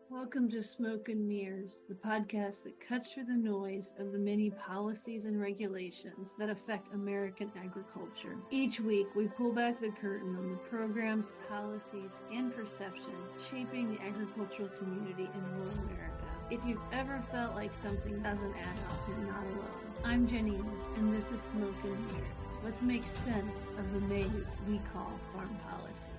Welcome to Smoke and Mirrors, the podcast that cuts through the noise of the many policies and regulations that affect American agriculture. Each week, we pull back the curtain on the programs, policies, and perceptions shaping the agricultural community in rural America. If you've ever felt like something doesn't add up, you're not alone. I'm Jenny, and this is Smoke and Mirrors. Let's make sense of the maze we call farm policy.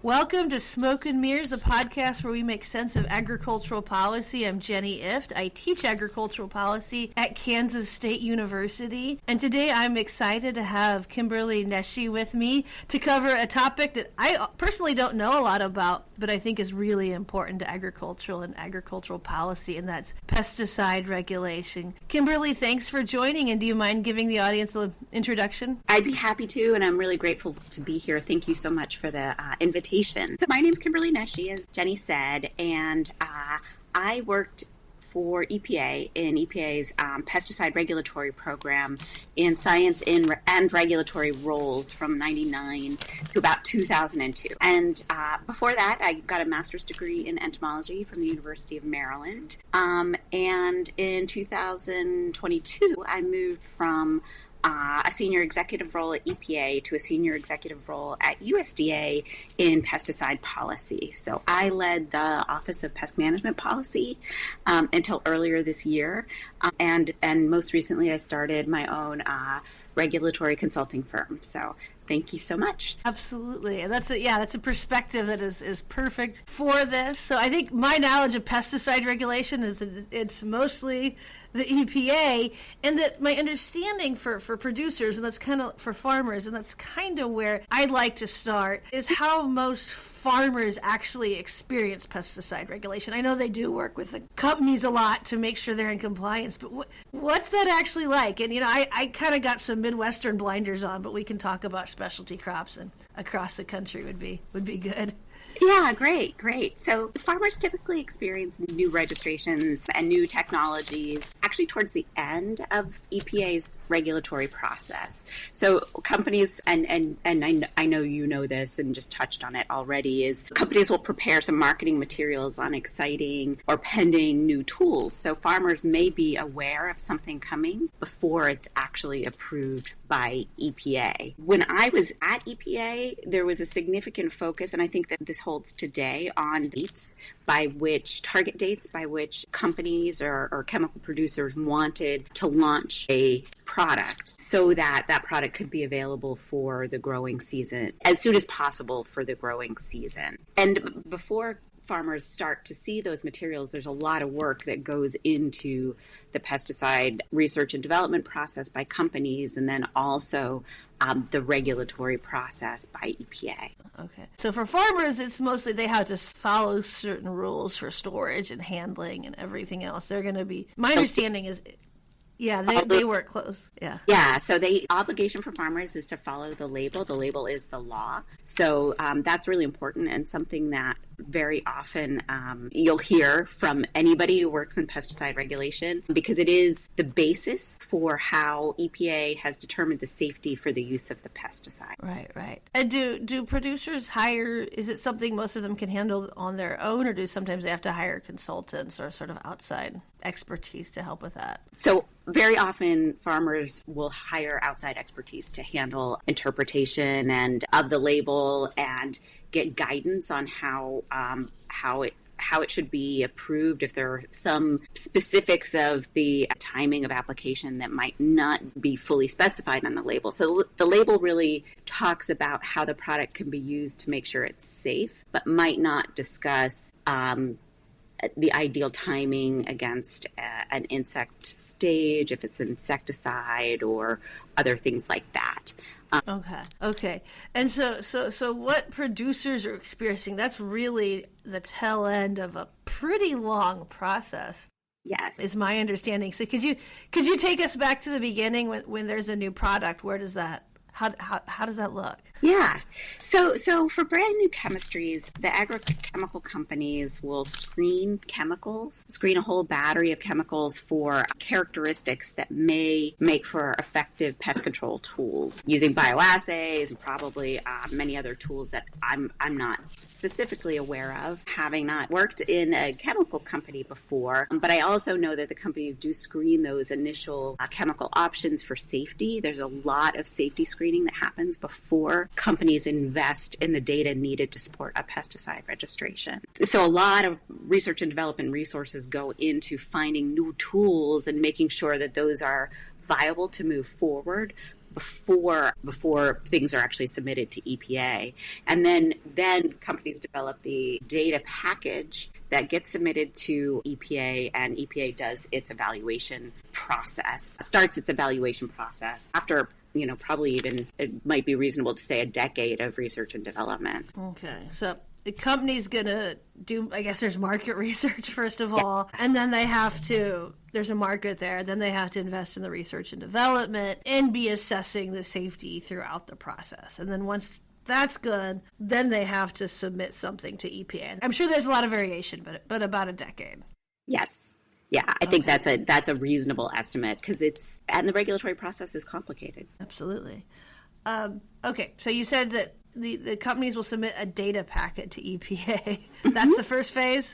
Welcome to Smoke and Mirrors, a podcast where we make sense of agricultural policy. I'm Jenny Ift. I teach agricultural policy at Kansas State University. And today I'm excited to have Kimberly Nesci with me to cover a topic that I personally don't know a lot about, but I think is really important to agricultural and agricultural policy, and that's pesticide regulation. Kimberly, thanks for joining, and do you mind giving the audience an introduction? I'd be happy to, and I'm really grateful to be here. Thank you so much for the invitation. So my name's Kimberly Nesci, as Jenny said, and I worked for EPA in EPA's pesticide regulatory program in science and regulatory roles from 1999 to about 2002. And before that, I got a master's degree in entomology from the University of Maryland. And in 2022, I moved from a senior executive role at EPA to a senior executive role at USDA in pesticide policy. So I led the Office of Pest Management Policy until earlier this year. And most recently, I started my own regulatory consulting firm. So thank you so much. Absolutely. And that's a perspective that is perfect for this. So I think my knowledge of pesticide regulation is that it's mostly the EPA, and that my understanding for producers, and that's kind of for farmers, and that's kind of where I'd like to start, is how most farmers actually experience pesticide regulation. I know they do work with the companies a lot to make sure they're in compliance, but what's that actually like? And, I kind of got some Midwestern blinders on, but we can talk about specialty crops and across the country would be good. Yeah, great. So farmers typically experience new registrations and new technologies actually towards the end of EPA's regulatory process. So companies, and I know you know this and just touched on it already, is companies will prepare some marketing materials on exciting or pending new tools. So farmers may be aware of something coming before it's actually approved by EPA. When I was at EPA, there was a significant focus, and I think that this holds today, on target dates by which companies or chemical producers wanted to launch a product so that product could be available for the growing season as soon as possible for the growing season. And before farmers start to see those materials, there's a lot of work that goes into the pesticide research and development process by companies, and then also the regulatory process by EPA. Okay. So for farmers, it's mostly they have to follow certain rules for storage and handling and everything else. They're going to be, my understanding is, they work close. Yeah. So the obligation for farmers is to follow the label. The label is the law. So that's really important, and something that very often you'll hear from anybody who works in pesticide regulation, because it is the basis for how EPA has determined the safety for the use of the pesticide. Right. And do producers hire, is it something most of them can handle on their own, or do sometimes they have to hire consultants or sort of outside expertise to help with that? So very often farmers will hire outside expertise to handle interpretation and of the label and get guidance on how it should be approved, if there are some specifics of the timing of application that might not be fully specified on the label. So the label really talks about how the product can be used to make sure it's safe, but might not discuss the ideal timing against an insect stage, if it's an insecticide or other things like that. Okay. And so what producers are experiencing, that's really the tail end of a pretty long process. Yes. Is my understanding. So could you take us back to the beginning when there's a new product? Where does that How does that look? Yeah. So for brand new chemistries, the agrochemical companies will screen a whole battery of chemicals for characteristics that may make for effective pest control tools using bioassays and probably many other tools that I'm not specifically aware of, having not worked in a chemical company before. But I also know that the companies do screen those initial chemical options for safety. There's a lot of safety screening that happens before companies invest in the data needed to support a pesticide registration. So a lot of research and development resources go into finding new tools and making sure that those are viable to move forward before things are actually submitted to EPA. And then companies develop the data package that gets submitted to EPA, and EPA does its evaluation process, starts its evaluation process after, probably even, it might be reasonable to say, a decade of research and development. Okay, so the company's going to do, I guess there's market research, first of all, and then there's a market there, then they have to invest in the research and development and be assessing the safety throughout the process. And then once that's good, then they have to submit something to EPA. I'm sure there's a lot of variation, but about a decade. Yes. Yeah, I think that's a reasonable estimate because the regulatory process is complicated. Absolutely. Okay, so you said that the companies will submit a data packet to EPA. That's the first phase?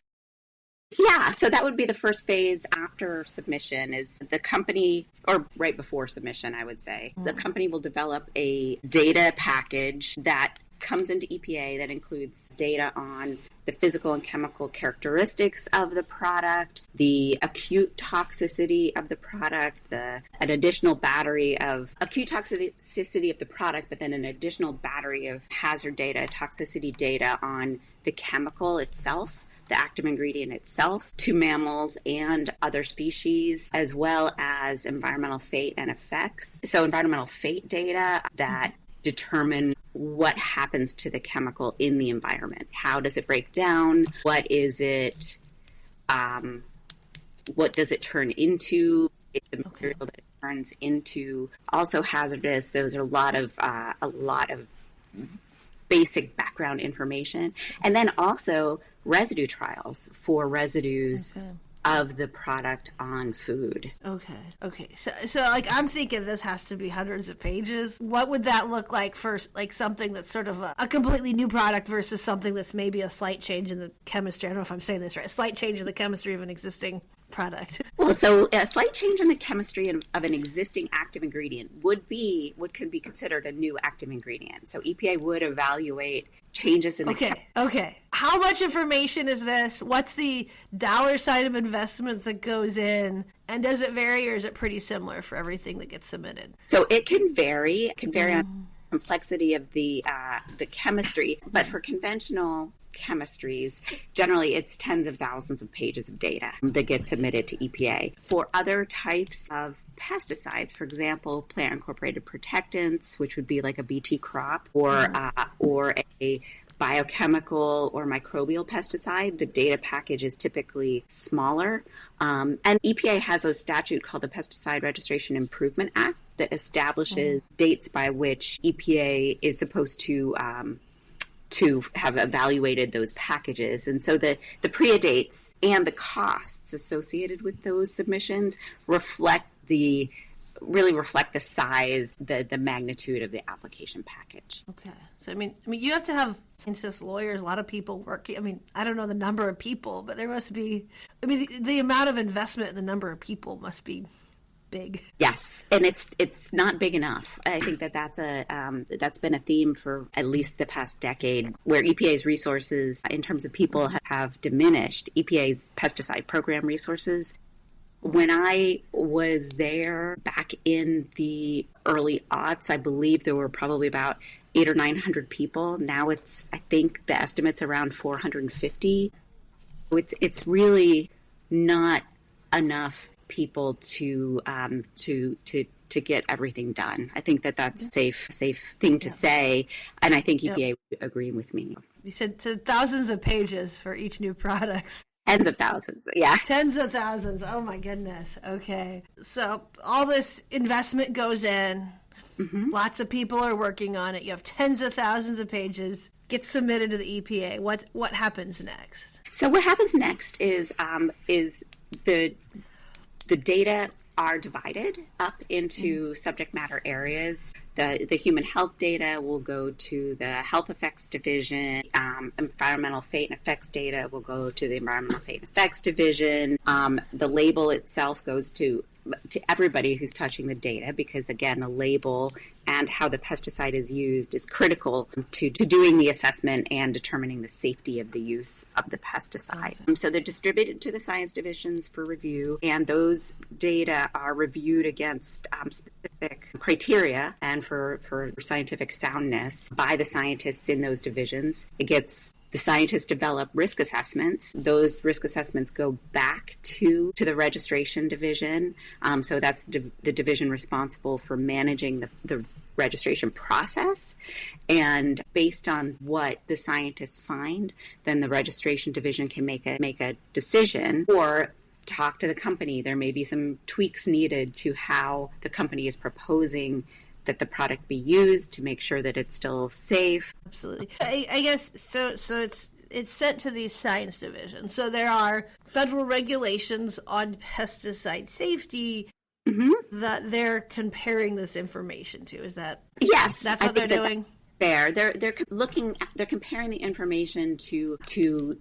Yeah, so that would be the first phase after submission is the company, or right before submission, I would say. The company will develop a data package that comes into EPA that includes data on the physical and chemical characteristics of the product, the acute toxicity of the product, an additional battery of acute toxicity of the product, but then an additional battery of hazard data, toxicity data on the chemical itself, the active ingredient itself, to mammals and other species, as well as environmental fate and effects. So environmental fate data that determine what happens to the chemical in the environment. How does it break down? What is it? What does it turn into? The material that it turns into also hazardous. Those are a lot of basic background information, and then also residue trials for residues of the product on food. Okay. So like I'm thinking this has to be hundreds of pages. What would that look like for like something that's sort of a completely new product versus something that's maybe a slight change in the chemistry? I don't know if I'm saying this right. A slight change in the chemistry of an existing product. Well, so a slight change in the chemistry of an existing active ingredient could be considered a new active ingredient. So EPA would evaluate changes in the Okay. How much information is this? What's the dollar sign of investment that goes in? And does it vary, or is it pretty similar for everything that gets submitted? So it can vary. It can vary on the complexity of the chemistry. But for conventional chemistries, generally it's tens of thousands of pages of data that get submitted to EPA. For other types of pesticides, for example, plant incorporated protectants, which would be like a BT crop, or a biochemical or microbial pesticide, the data package is typically smaller. And EPA has a statute called the Pesticide Registration Improvement Act that establishes dates by which EPA is supposed to have evaluated those packages. And so the PREA dates and the costs associated with those submissions reflect the size, the magnitude of the application package. Okay. So, I mean, you have to have scientists, lawyers, a lot of people working. I mean, I don't know the number of people, but there must be, the amount of investment and the number of people must be big. Yes, and it's not big enough. I think that's been a theme for at least the past decade, where EPA's resources in terms of people have diminished. EPA's pesticide program resources. When I was there back in the early aughts, I believe there were probably about 800 or 900 people. Now I think the estimate's around 450. It's really not enough people to get everything done. I think that's a safe thing to say, and I think EPA would agree with me. You said thousands of pages for each new product. Tens of thousands, yeah. Tens of thousands. Oh my goodness. Okay. So all this investment goes in. Lots of people are working on it. You have tens of thousands of pages. Gets submitted to the EPA. What happens next? So what happens next is the data are divided up into subject matter areas. The human health data will go to the health effects division. Environmental fate and effects data will go to the environmental fate and effects division. The label itself goes to everybody who's touching the data, because again, the label and how the pesticide is used is critical to doing the assessment and determining the safety of the use of the pesticide. So they're distributed to the science divisions for review, and those data are reviewed against specific criteria and for scientific soundness by the scientists in those divisions. The scientists develop risk assessments. Those risk assessments go back to the registration division. So that's the division responsible for managing the registration process. And based on what the scientists find, then the registration division can make a decision or talk to the company. There may be some tweaks needed to how the company is proposing that the product be used to make sure that it's still safe. Absolutely. I guess so it's sent to the science division. So there are federal regulations on pesticide safety that they're comparing this information to. Is that yes? That's what they're doing. Fair. They're comparing the information to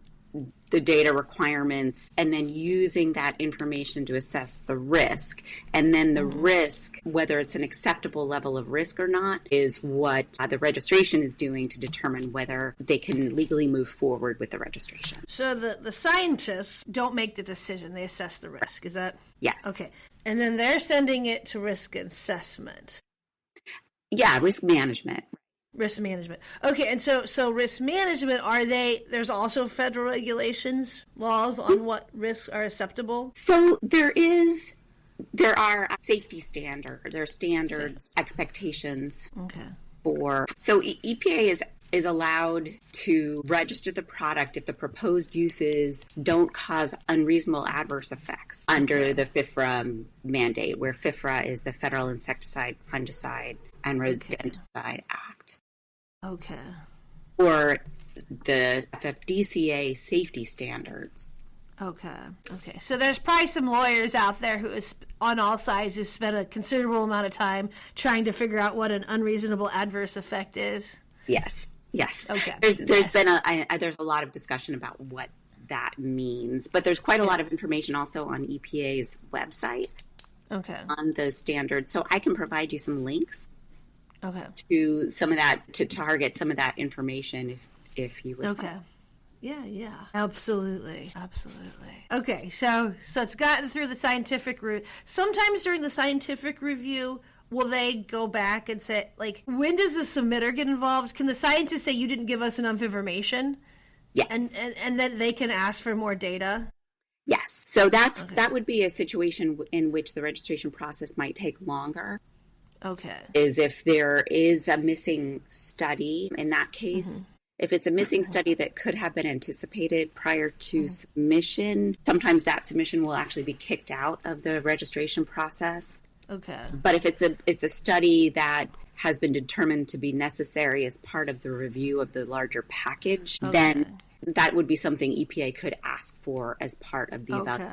the data requirements, and then using that information to assess the risk. And then the risk, whether it's an acceptable level of risk or not, is what the registration is doing to determine whether they can legally move forward with the registration. So the scientists don't make the decision. They assess the risk. Is that? Yes. Okay. And then they're sending it to risk assessment. Yeah, risk management. Risk management. Okay, and so risk management, there's also federal regulations, laws on what risks are acceptable? So there are safety standards, there are standards, expectations. Okay. So EPA is allowed to register the product if the proposed uses don't cause unreasonable adverse effects under the FIFRA mandate, where FIFRA is the Federal Insecticide, Fungicide, and Rodenticide Act. Okay. Or the FFDCA safety standards. Okay. So there's probably some lawyers out there who is on all sides who spent a considerable amount of time trying to figure out what an unreasonable adverse effect is. Yes. Okay. There's been there's a lot of discussion about what that means, but there's quite a lot of information also on EPA's website. Okay. On the standards, so I can provide you some links. Okay. To some of that, to target some of that information if you would. Okay. Yeah. Absolutely. Okay, so it's gotten through the scientific review. Sometimes during the scientific review, will they go back and say, like, when does the submitter get involved? Can the scientist say you didn't give us enough information? Yes. And then they can ask for more data? Yes. So that would be a situation in which the registration process might take longer. Okay. Is if there is a missing study. In that case, if it's a missing study that could have been anticipated prior to submission, sometimes that submission will actually be kicked out of the registration process. Okay. But if it's a study that has been determined to be necessary as part of the review of the larger package, then that would be something EPA could ask for as part of the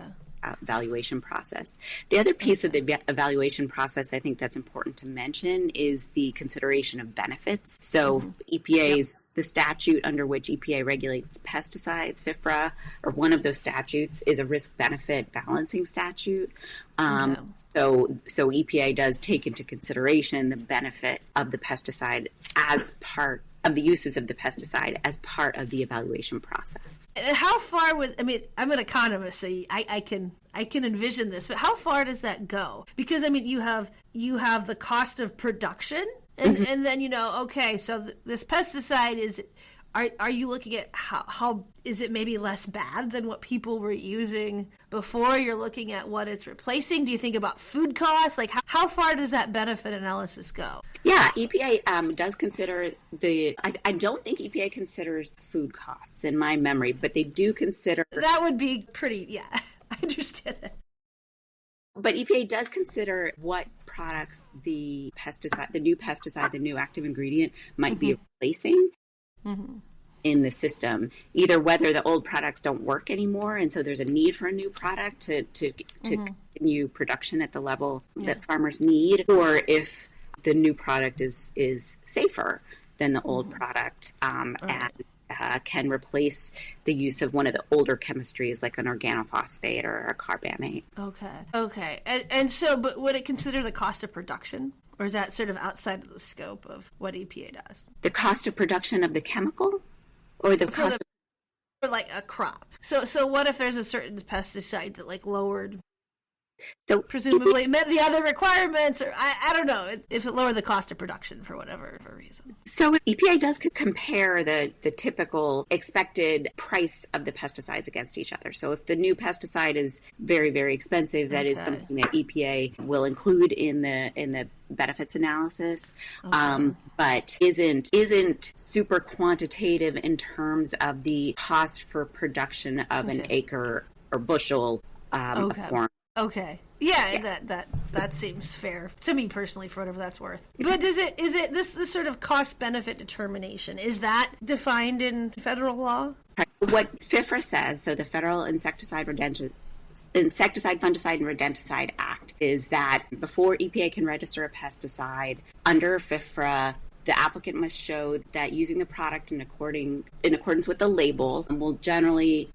evaluation process. The other piece of the evaluation process I think that's important to mention is the consideration of benefits. So EPA's, the statute under which EPA regulates pesticides, FIFRA, or one of those statutes is a risk-benefit balancing statute. So EPA does take into consideration the benefit of the pesticide as part of the uses of the pesticide as part of the evaluation process. And how far I'm an economist, so I can envision this, but how far does that go? Because you have the cost of production, and then so this pesticide is. Are you looking at how is it maybe less bad than what people were using before? You're looking at what it's replacing. Do you think about food costs? Like how far does that benefit analysis go? Yeah, EPA does consider I don't think EPA considers food costs in my memory, but they do consider. That would be pretty, yeah, I understand that. But EPA does consider what products the new pesticide, the new active ingredient might be replacing in the system, either whether the old products don't work anymore and so there's a need for a new product to continue production at the level that farmers need, or if the new product is safer than the old product and can replace the use of one of the older chemistries like an organophosphate or a carbamate. Okay. And so, but would it consider the cost of production? Or is that sort of outside of the scope of what EPA does? The cost of production of the chemical? Or the cost for like a crop. So what if there's a certain pesticide that like lowered, so presumably met the other requirements, or I don't know, if it lowered the cost of production for whatever reason. So EPA does compare the typical expected price of the pesticides against each other. So if the new pesticide is very, very expensive, that is something that EPA will include in the benefits analysis, but isn't super quantitative in terms of the cost for production of an acre or bushel of corn. Okay. Yeah, that seems fair to me personally, for whatever that's worth. But is it this sort of cost benefit determination, is that defined in federal law? What FIFRA says, so the Federal Insecticide, Fungicide, and Rodenticide Act, is that before EPA can register a pesticide under FIFRA, the applicant must show that using the product in accordance with the label will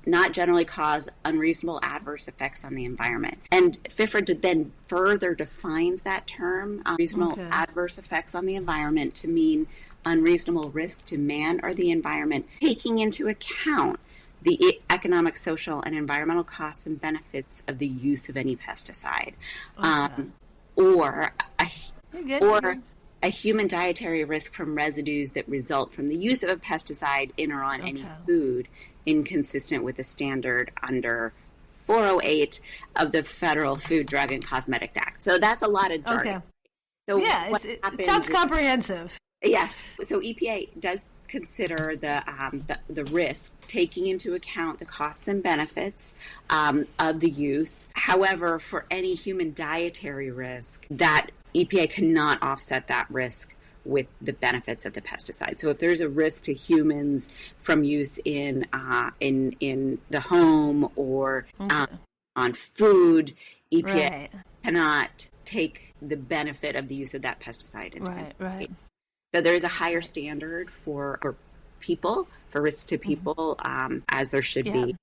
not generally cause unreasonable adverse effects on the environment. And FIFRA then further defines that term, unreasonable adverse effects on the environment, to mean unreasonable risk to man or the environment, taking into account the economic, social, and environmental costs and benefits of the use of any pesticide, or a human dietary risk from residues that result from the use of a pesticide in or on any food, inconsistent with the standard under 408 of the Federal Food, Drug, and Cosmetic Act. So that's a lot of jargon. So it sounds comprehensive. Yes. So EPA does consider the risk, taking into account the costs and benefits of the use. However, for any human dietary risk, that EPA cannot offset that risk with the benefits of the pesticide. So if there's a risk to humans from use in the home or on food, EPA cannot take the benefit of the use of that pesticide into Right. So there is a higher standard for people, for risk to people, as there should be.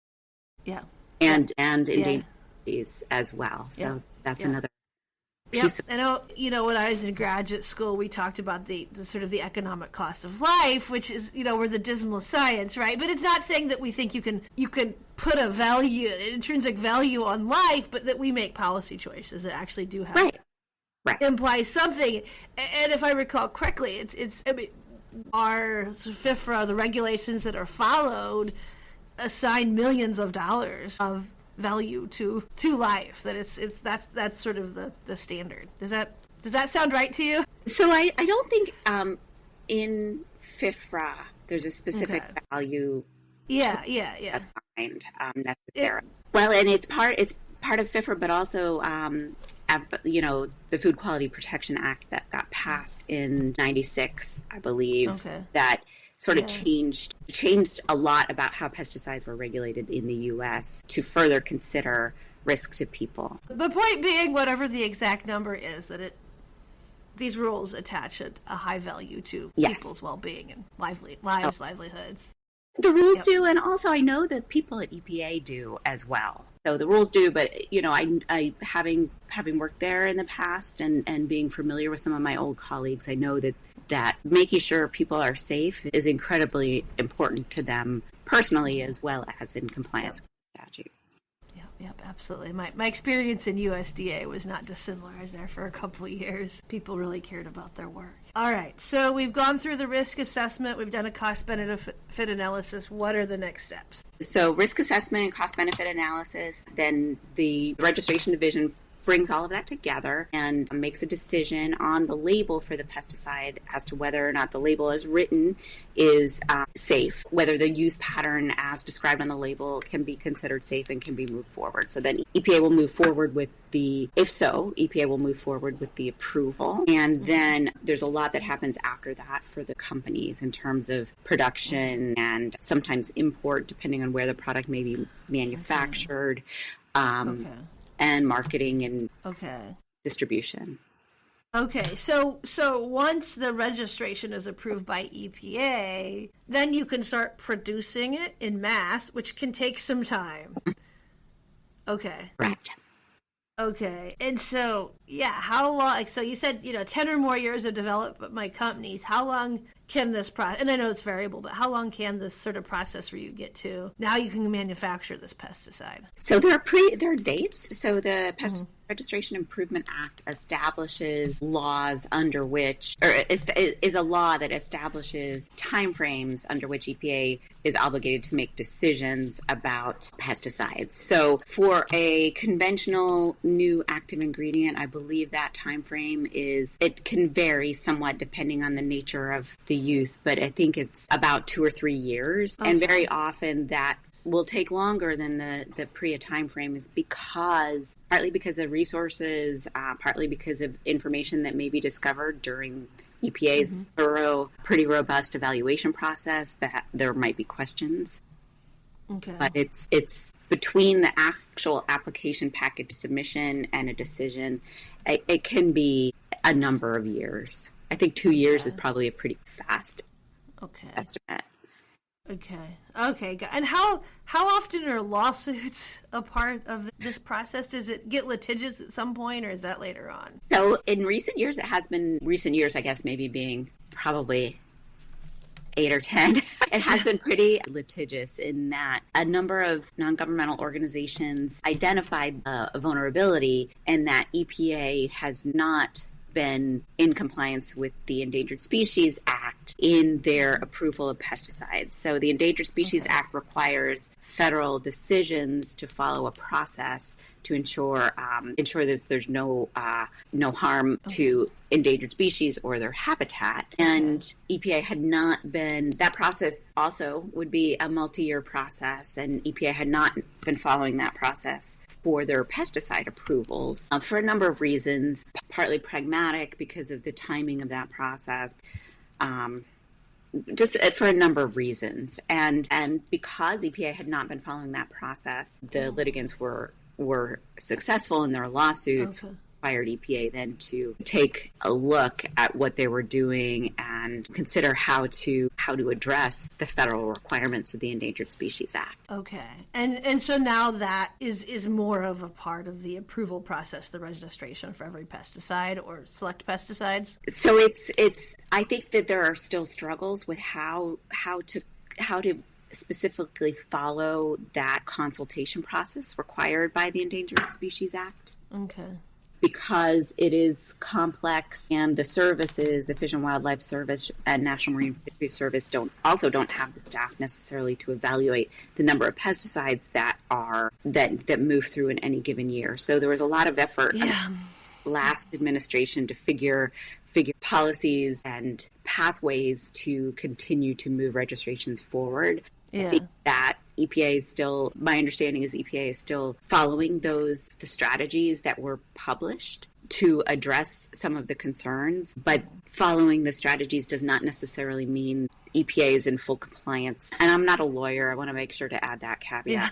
Yeah. And endangered species as well. So that's another piece. I know, when I was in graduate school, we talked about the sort of the economic cost of life, which is, we're the dismal science, right? But it's not saying that we think you can put a value, an intrinsic value on life, but that we make policy choices that actually do have implies something. And if I recall correctly, our FIFRA, the regulations that are followed, assign millions of dollars of value to life. That's sort of the standard. Does that sound right to you? So I don't think in FIFRA there's a specific value. Defined necessarily. Well, and it's part of FIFRA, but also the Food Quality Protection Act that got passed in '96, I believe, that sort of changed a lot about how pesticides were regulated in the U.S. to further consider risk to people. The point being, whatever the exact number is, that these rules attach a high value to people's well-being and livelihoods. The rules do, and also I know that people at EPA do as well. So the rules do, but I having worked there in the past and being familiar with some of my old colleagues, I know that making sure people are safe is incredibly important to them personally as well as in compliance with the statute. Yep, absolutely. My experience in USDA was not dissimilar. I was there for a couple of years. People really cared about their work. All right, so we've gone through the risk assessment. We've done a cost-benefit analysis. What are the next steps? So risk assessment, cost-benefit analysis, then the registration division brings all of that together and makes a decision on the label for the pesticide as to whether or not the label as written is safe, whether the use pattern as described on the label can be considered safe and can be moved forward. So then EPA will move forward with EPA will move forward with the approval. And then there's a lot that happens after that for the companies in terms of production and sometimes import, depending on where the product may be manufactured, and marketing and distribution. Okay, so once the registration is approved by EPA, then you can start producing it in mass, which can take some time. Okay. Right. Okay, and so, how long, so you said, 10 or more years of development by my companies, how long can this process, and I know it's variable, but how long can this sort of process where you get to, now you can manufacture this pesticide? So there are dates. So the Pesticide Registration Improvement Act establishes laws under which, or is a law that establishes timeframes under which EPA is obligated to make decisions about pesticides. So for a conventional new active ingredient, I believe that timeframe it can vary somewhat depending on the nature of the use, but I think it's about 2 or 3 years. Okay. And very often that will take longer than the PREA timeframe is partly because of resources, partly because of information that may be discovered during EPA's thorough, pretty robust evaluation process that there might be questions. Okay. But it's between the actual application package submission and a decision, it can be a number of years. I think 2 years is probably a pretty fast estimate. Okay. And how often are lawsuits a part of this process? Does it get litigious at some point, or is that later on? So in recent years, I guess maybe being probably 8 or 10, it has been pretty litigious in that a number of non-governmental organizations identified a vulnerability and that EPA has not been in compliance with the Endangered Species Act in their approval of pesticides. So the Endangered Species Act requires federal decisions to follow a process to ensure that there's no harm to endangered species or their habitat. And EPA had not been, that process also would be a multi-year process, and EPA had not been following that process for their pesticide approvals for a number of reasons, partly pragmatic because of the timing of that process, just for a number of reasons. And because EPA had not been following that process, the litigants were successful in their lawsuits. Required EPA then to take a look at what they were doing and consider how to address the federal requirements of the Endangered Species Act. Okay. And so now that is more of a part of the approval process, the registration for every pesticide or select pesticides? So it's I think that there are still struggles with how to specifically follow that consultation process required by the Endangered Species Act. Okay. Because it is complex, and the services, the Fish and Wildlife Service and National Marine Fisheries Service don't have the staff necessarily to evaluate the number of pesticides that move through in any given year. So there was a lot of effort last administration to figure policies and pathways to continue to move registrations forward. I think that EPA is still, my understanding is EPA is still following the strategies that were published to address some of the concerns, but following the strategies does not necessarily mean EPA is in full compliance. And I'm not a lawyer. I want to make sure to add that caveat.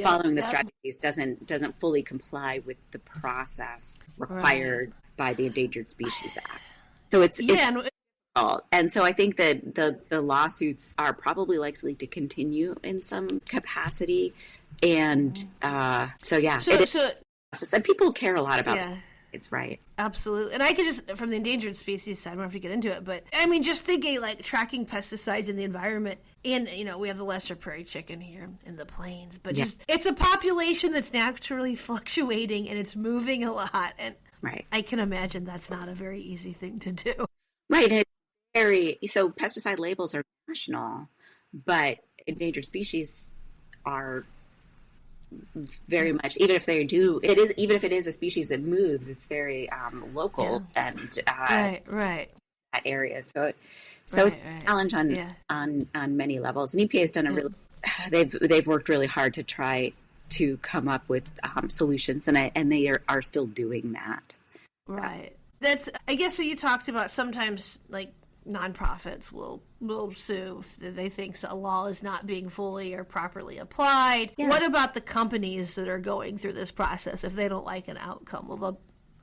Following the strategies doesn't fully comply with the process required by the Endangered Species Act. So it's and so I think that the lawsuits are probably likely to continue in some capacity. And and people care a lot about it. It's right. Absolutely. And I could just, from the endangered species side, I don't have to get into it, but I mean, just thinking like tracking pesticides in the environment, and, we have the lesser prairie chicken here in the plains, but just, it's a population that's naturally fluctuating and it's moving a lot. And I can imagine that's not a very easy thing to do. Right. And so pesticide labels are national, but endangered species are very much, even if even if it is a species that moves, it's very local and right. that area. So it's a challenge on many levels. And EPA has done they've worked really hard to try to come up with solutions, and they are still doing that. Right. That's, I guess, so you talked about sometimes like nonprofits will sue if they think a law is not being fully or properly applied. Yeah. What about the companies that are going through this process if they don't like an outcome?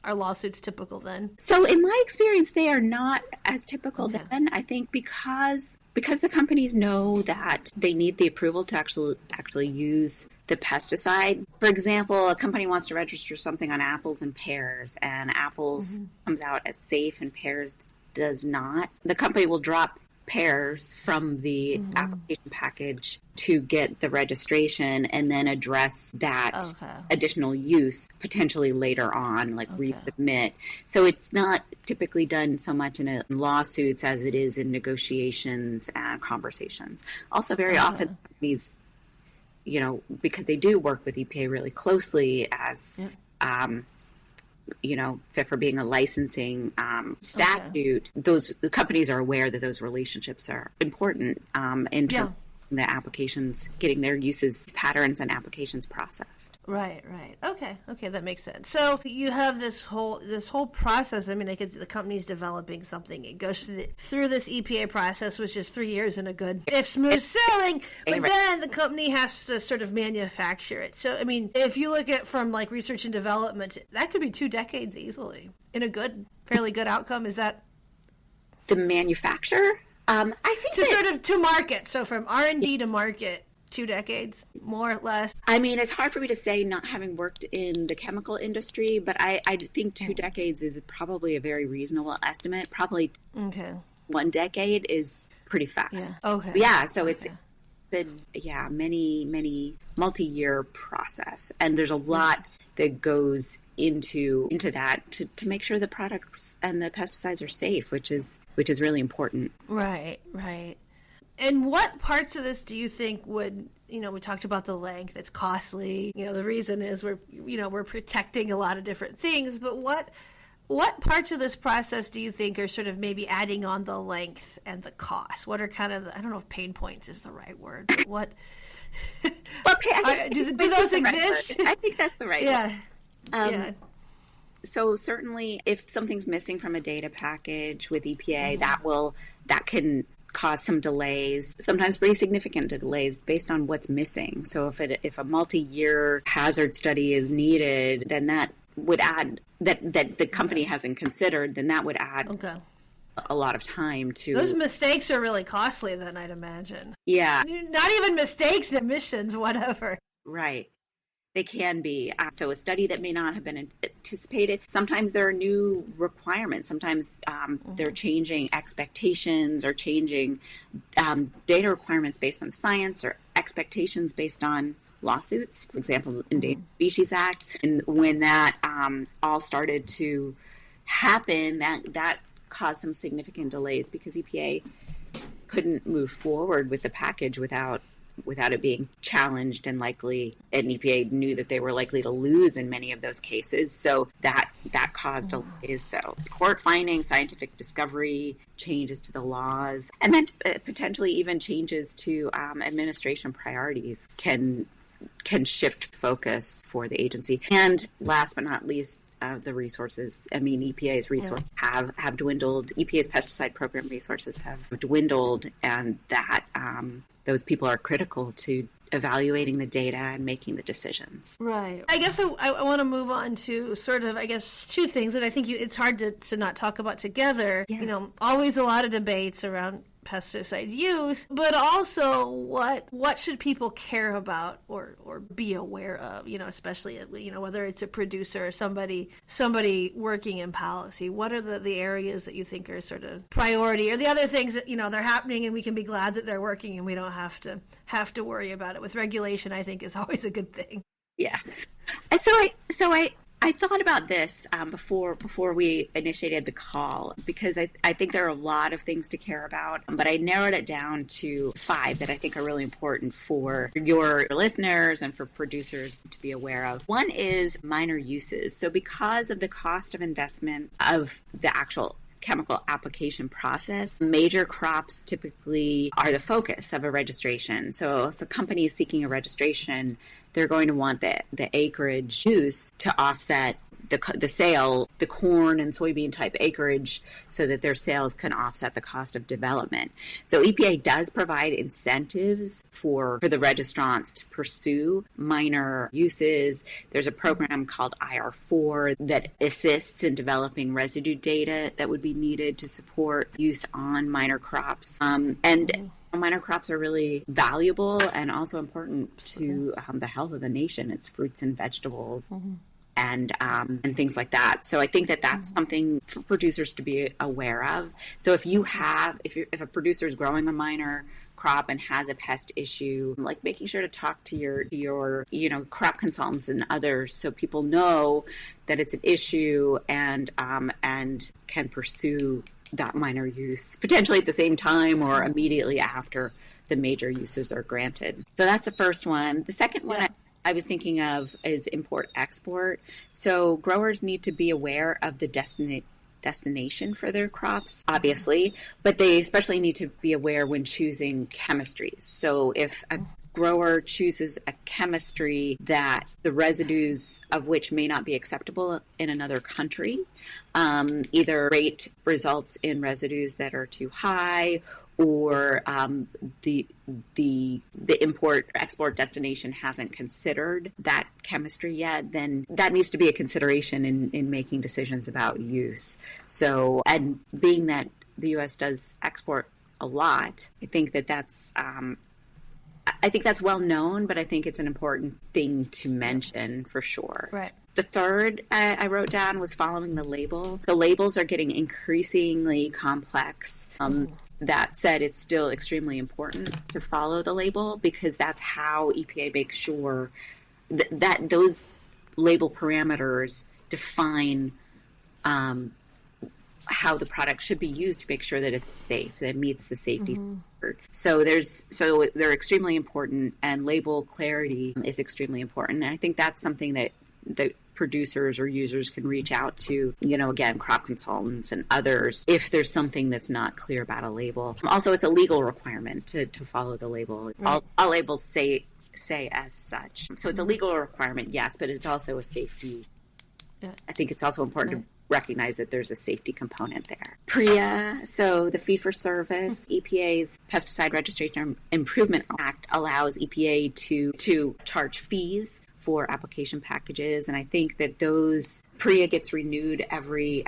Are lawsuits typical then? So in my experience, they are not as typical then. I think because the companies know that they need the approval to actually use the pesticide. For example, a company wants to register something on apples and pears, and apples comes out as safe and pears does not. The company will drop pears from the application package to get the registration and then address that additional use potentially later on, like resubmit. So it's not typically done so much in lawsuits as it is in negotiations and conversations. Also, very often companies, because they do work with EPA really closely as for being a licensing statute, the companies are aware that those relationships are important in terms of the applications, getting their uses patterns and applications processed. Right. Okay, that makes sense. So you have this whole process. I mean, the company's developing something. It goes through this EPA process, which is 3 years and a good, if smooth sailing. But then the company has to sort of manufacture it. So, I mean, if you look at from like research and development, that could be 2 decades easily in a fairly good outcome. Is that the manufacturer? I think to market. So from R&D to market, 2 decades, more or less. I mean, it's hard for me to say, not having worked in the chemical industry, but I think 2 decades is probably a very reasonable estimate. Probably 1 decade is pretty fast. Yeah. Okay. Yeah. So it's many multi-year process, and there's a lot that goes into that to make sure the products and the pesticides are safe, which is really important. Right. And what parts of this do you think would, we talked about the length, it's costly. The reason is we're protecting a lot of different things, but what parts of this process do you think are sort of maybe adding on the length and the cost? What are kind of, I don't know if pain points is the right word, but what... do those exist? I think that's the right word. Yeah. So certainly if something's missing from a data package with EPA, that can cause some delays, sometimes pretty significant delays based on what's missing. So if a multi-year hazard study is needed, then that would add that the company hasn't considered, then that would add a lot of time to... Those mistakes are really costly then, I'd imagine. Yeah. Not even mistakes, emissions, whatever. Right. They can be. So a study that may not have been anticipated, sometimes there are new requirements. Sometimes they're changing expectations or changing data requirements based on science or expectations based on lawsuits. For example, Endangered Species Act. And when that all started to happen, that caused some significant delays because EPA couldn't move forward with the package without it being challenged, and EPA knew that they were likely to lose in many of those cases. So that caused delays. So court findings, scientific discovery, changes to the laws, and then potentially even changes to administration priorities can shift focus for the agency. And last but not least, the resources. I mean, EPA's resources have dwindled. EPA's pesticide program resources have dwindled, and that those people are critical to evaluating the data and making the decisions. Right. I guess I want to move on to sort of, 2 things that I think it's hard to not talk about together. Yeah. Always a lot of debates around pesticide use, but also what should people care about or be aware of, especially, whether it's a producer or somebody working in policy. What are the areas that you think are sort of priority, or the other things that, they're happening and we can be glad that they're working and we don't have to worry about it? With regulation, I think is always a good thing. Yeah. So I thought about this before we initiated the call, because I think there are a lot of things to care about, but I narrowed it down to 5 that I think are really important for your listeners and for producers to be aware of. One is minor uses. So because of the cost of investment of the actual chemical application process, major crops typically are the focus of a registration. So if a company is seeking a registration, they're going to want the acreage use to offset the sale, the corn and soybean type acreage, so that their sales can offset the cost of development. So EPA does provide incentives for the registrants to pursue minor uses. There's a program called IR4 that assists in developing residue data that would be needed to support use on minor crops. Minor crops are really valuable and also important to the health of the nation. It's fruits and vegetables. And things like that. So I think that that's something for producers to be aware of. So if a producer is growing a minor crop and has a pest issue, like making sure to talk to your crop consultants and others, so people know that it's an issue and can pursue that minor use potentially at the same time or immediately after the major uses are granted. So that's the first one. The second one I was thinking of is import-export. So growers need to be aware of the destination for their crops, obviously, but they especially need to be aware when choosing chemistries. So if a grower chooses a chemistry that the residues of which may not be acceptable in another country, either rate results in residues that are too high, or the import-export destination hasn't considered that chemistry yet, then that needs to be a consideration in making decisions about use. So, and being that the U.S. does export a lot, I think that's well known, but I think it's an important thing to mention for sure. Right. The third I wrote down was following the label. The labels are getting increasingly complex. That said, it's still extremely important to follow the label, because that's how EPA makes sure that those label parameters define how the product should be used to make sure that it's safe, that it meets the safety standard. So they're extremely important, and label clarity is extremely important. And I think that's something that producers or users can reach out to, again, crop consultants and others, if there's something that's not clear about a label. Also, it's a legal requirement to follow the label. Right. All labels say as such. So it's a legal requirement, yes, but it's also a safety. Yeah. I think it's also important to recognize that there's a safety component there. PREA, so the fee-for-service, EPA's Pesticide Registration Improvement Act allows EPA to charge fees for application packages, and I think that those PREA gets renewed every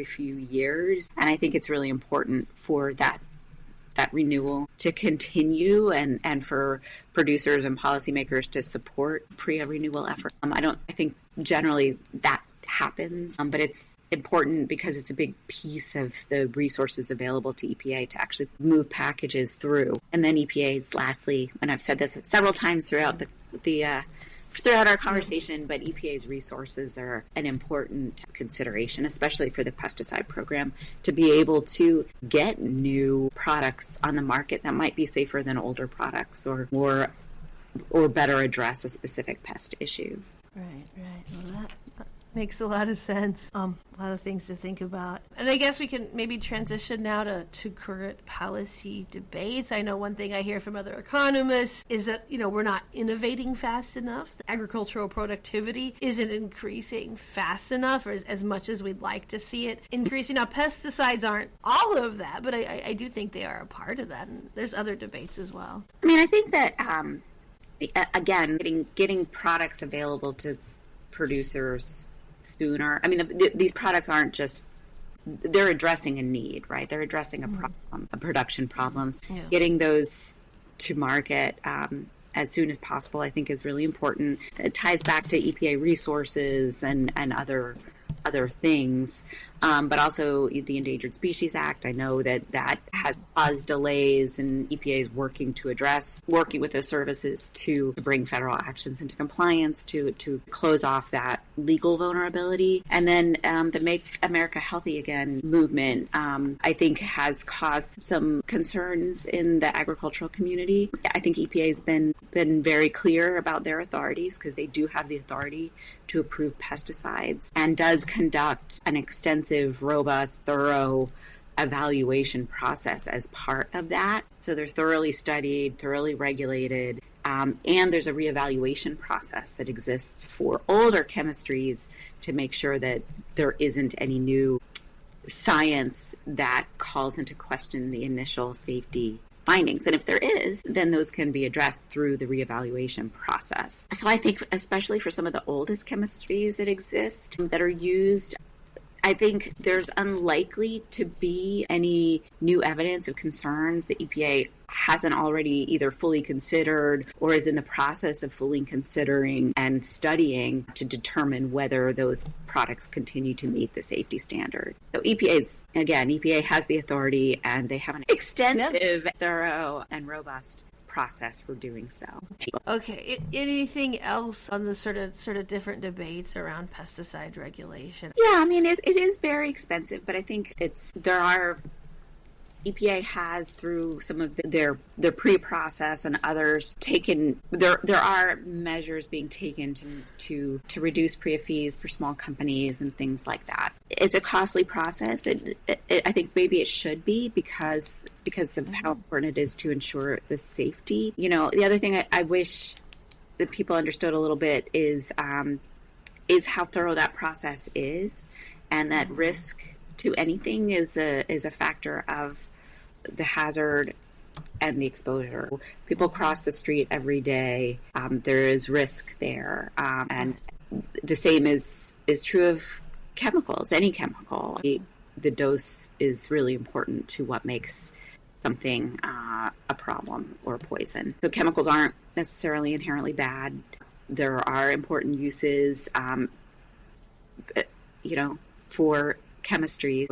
few years, and I think it's really important for that renewal to continue, and for producers and policymakers to support PREA renewal efforts. I think generally that happens, but it's important because it's a big piece of the resources available to EPA to actually move packages through. And then EPA's, lastly, and I've said this several times throughout our conversation, but EPA's resources are an important consideration, especially for the pesticide program, to be able to get new products on the market that might be safer than older products, or better address a specific pest issue. Right. Well, that makes a lot of sense. A lot of things to think about. And I guess we can maybe transition now to current policy debates. I know one thing I hear from other economists is that, we're not innovating fast enough. Agricultural productivity isn't increasing fast enough, or as much as we'd like to see it increasing. Now, pesticides aren't all of that, but I do think they are a part of that. And there's other debates as well. I mean, I think that, again, getting products available to producers sooner. I mean, these products aren't just, they're addressing a need, right? They're addressing a problem, a production problems. Yeah. Getting those to market as soon as possible, I think, is really important. It ties back to EPA resources and other things, but also the Endangered Species Act. I know that has caused delays, and EPA is working with the services to bring federal actions into compliance to close off that legal vulnerability. And then the Make America Healthy Again movement, I think, has caused some concerns in the agricultural community. I think EPA has been very clear about their authorities, because they do have the authority to approve pesticides, and does conduct an extensive, robust, thorough evaluation process as part of that. So they're thoroughly studied, thoroughly regulated, and there's a reevaluation process that exists for older chemistries to make sure that there isn't any new science that calls into question the initial safety findings. And if there is, then those can be addressed through the reevaluation process. So I think, especially for some of the oldest chemistries that exist that are used, I think there's unlikely to be any new evidence of concerns that EPA hasn't already either fully considered or is in the process of fully considering and studying to determine whether those products continue to meet the safety standard. So EPA has the authority, and they have an extensive, thorough, and robust process for doing so. Okay. Anything else on the sort of different debates around pesticide regulation? Yeah, I mean, it is very expensive, but I think EPA has, through some of their pre-process and others, taken there are measures being taken to reduce pre-fees for small companies and things like that. It's a costly process. I think maybe it should be because of how important it is to ensure the safety. The other thing I wish that people understood a little bit is how thorough that process is, and that risk to anything is a factor of the hazard and the exposure. People cross the street every day. There is risk there. And the same is true of chemicals, any chemical. The dose is really important to what makes something a problem or a poison. So chemicals aren't necessarily inherently bad. There are important uses, for chemistry,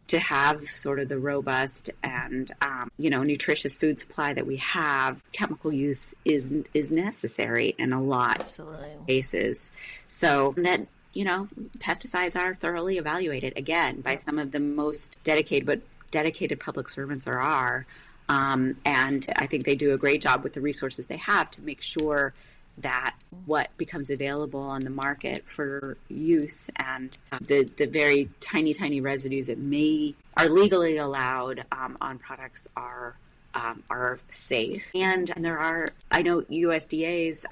to have sort of the robust and nutritious food supply that we have. Chemical use is necessary in a lot of cases. So that pesticides are thoroughly evaluated, again, by some of the most dedicated public servants there are, and I think they do a great job with the resources they have to make sure that what becomes available on the market for use and the very tiny residues that are legally allowed on products are safe. And I know USDA's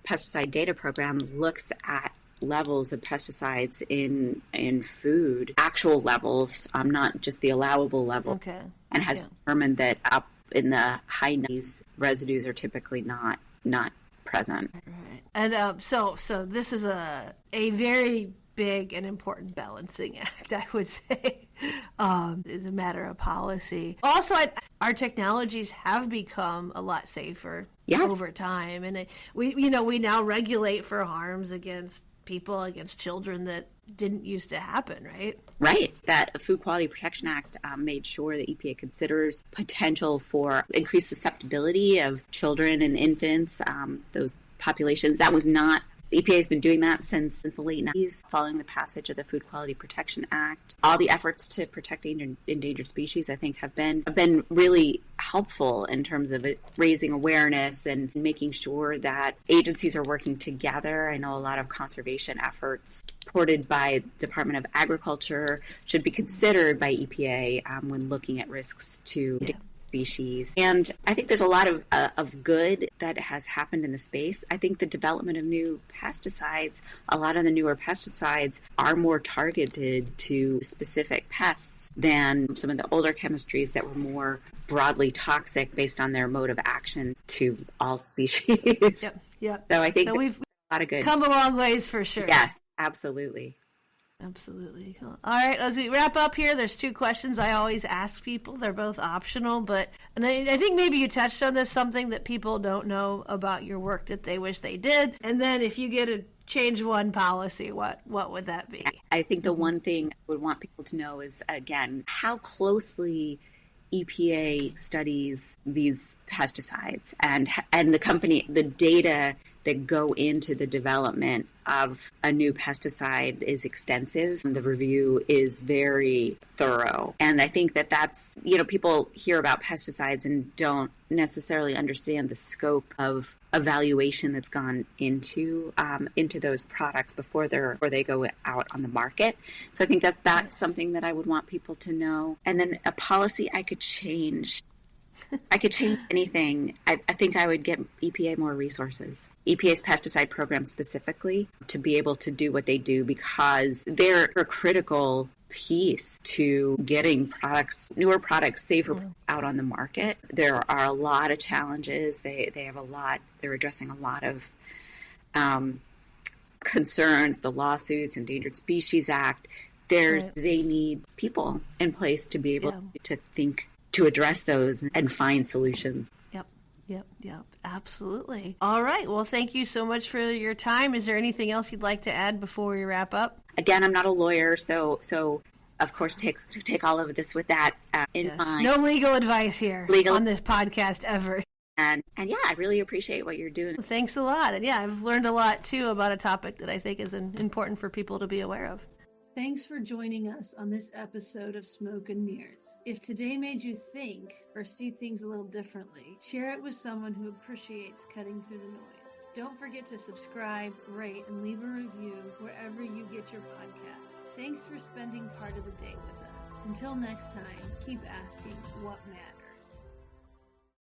pesticide data program looks at levels of pesticides in food, actual levels, not just the allowable level, and has determined that up in the high 90s, residues are typically not present. Right. And so this is a very big and important balancing act, I would say. It's a matter of policy. Also, our technologies have become a lot safer over time, and we now regulate for harms against people, against children, that didn't used to happen, right? Right. That Food Quality Protection Act made sure that EPA considers potential for increased susceptibility of children and infants, those populations. That was not EPA has been doing that since the late 90s, following the passage of the Food Quality Protection Act. All the efforts to protect endangered species, I think, have been really helpful in terms of raising awareness and making sure that agencies are working together. I know a lot of conservation efforts supported by Department of Agriculture should be considered by EPA when looking at risks to species. And I think there's a lot of good that has happened in the space. I think the development of new pesticides, a lot of the newer pesticides are more targeted to specific pests than some of the older chemistries that were more broadly toxic based on their mode of action to all species. Yep. So I think we've a lot of good. Come a long ways for sure. Yes, absolutely. Absolutely. Cool. All right, as we wrap up here, there's two questions I always ask people. They're both optional, and I think maybe you touched on this, something that people don't know about your work that they wish they did. And then if you get to change one policy, what would that be? I think the one thing I would want people to know is, again, how closely EPA studies these pesticides and the data that go into the development of a new pesticide is extensive. The review is very thorough. And I think that that's, people hear about pesticides and don't necessarily understand the scope of evaluation that's gone into those products before they go out on the market. So I think that that's something that I would want people to know. And then a policy I could change. I could change anything. I think I would get EPA more resources, EPA's pesticide program specifically, to be able to do what they do, because they're a critical piece to getting newer products safer out on the market. There are a lot of challenges. They're addressing a lot of concerns, the lawsuits, Endangered Species Act. They need people in place to be able to think, to address those and find solutions. Yep. Absolutely. All right. Well, thank you so much for your time. Is there anything else you'd like to add before we wrap up? Again, I'm not a lawyer, so of course take all of this with that in mind. No legal advice here on this podcast ever. And yeah, I really appreciate what you're doing. Thanks a lot. And yeah, I've learned a lot too about a topic that I think is important for people to be aware of. Thanks for joining us on this episode of Smoke and Mirrors. If today made you think or see things a little differently, share it with someone who appreciates cutting through the noise. Don't forget to subscribe, rate, and leave a review wherever you get your podcasts. Thanks for spending part of the day with us. Until next time, keep asking what matters.